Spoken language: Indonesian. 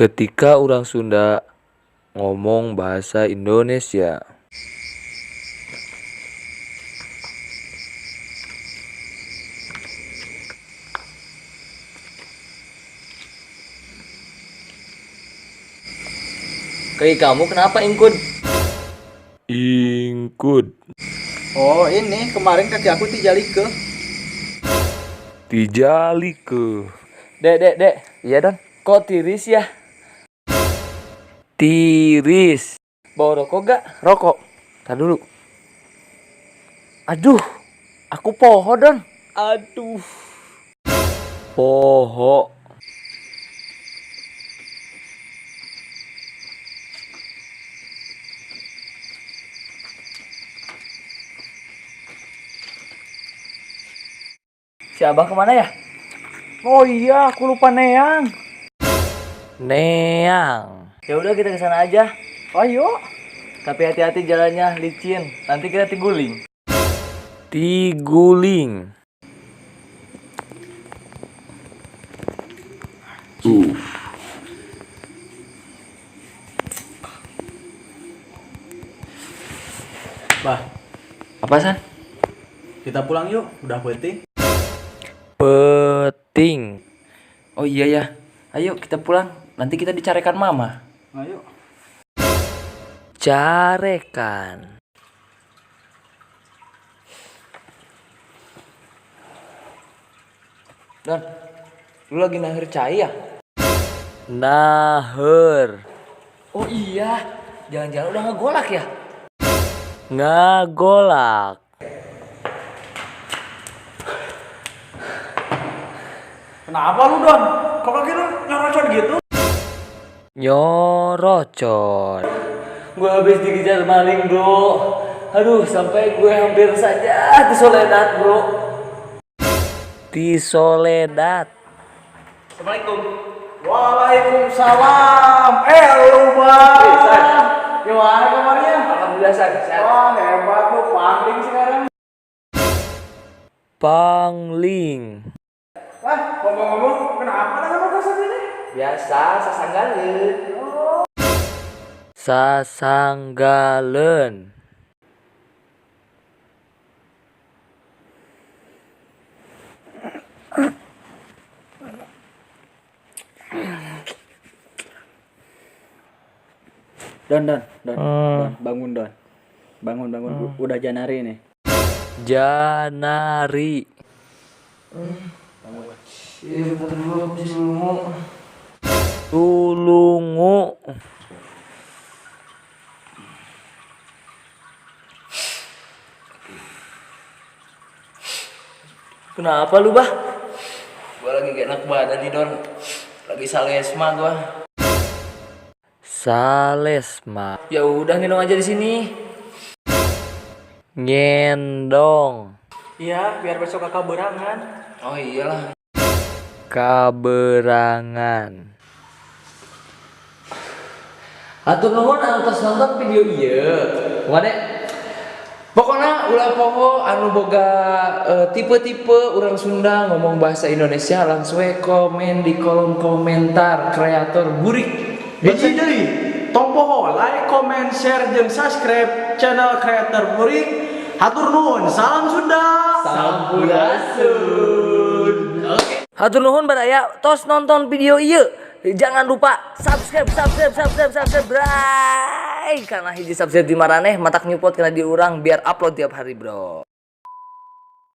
Ketika orang Sunda ngomong bahasa Indonesia. Kayak kamu kenapa Ingkud? Ingkud. Oh ini kemarin kaki aku tijalike. Tijalike. Dek. Iya Don. Kok tiris ya? Tiris. Bawa rokok gak? Rokok. Tar dulu. Aduh. Aku poho Don. Aduh. Poho. Si Abah kemana ya? Oh iya aku lupa Neang. Neang. Ya udah kita kesana aja. Ayo. Tapi hati-hati jalannya licin. Nanti kita tiguling. Tiguling. Bah, Apa San? kita pulang yuk. Udah penting. Peting. Oh iya ya. Ayo kita pulang. Nanti kita dicarekan mama. Ayo. Carekan. Don, lu lagi nahir cai ya? Naher. Oh iya. Jangan-jangan udah ngegolak ya? Ngagolak. Kenapa lu Don? Kok kaki lu nyorocot gitu? Nyorocot. Gue habis dikejar maling bro. Aduh sampai gue hampir saja disoledat bro. Di Soledad. Assalamualaikum. Waalaikumsalam. Lu Bang. Gimana kabarnya? Alhamdulillah San. Sehat. Wah hebat lu, panding sekarang. Pangling. Wah ngomong-ngomong, kenapa nama kasar ini? Biasa sasanggalin. Sasanggalen. Don, bangun Don. Bangun. Udah Janari nih. Janari. Tulungu. Kenapa lu bah? Gue lagi gak enak badan nih Don. Lagi salesma gue. Salesma. Ya udah nginum aja di sini. Ngendong. Iya, biar besok kakak berangan. Oh iyalah. Kaberangan. Atur nuhun anu tos nonton video ieu. Wade. Pokoknya ulah poho anu boga tipe-tipe orang Sunda ngomong bahasa Indonesia langsung we komen di kolom komentar kreator burik. Biji deui, tong poho like, comment, share jeung subscribe channel Kreator Burik. Hatur nuhun, salam Sunda. Sampurasun. Oke. Hatur nuhun badaya tos nonton video ieu. Jangan lupa subscribe. Bray. Karena hiji subscribe di maraneh matak nyupot kena di urang biar upload tiap hari, bro.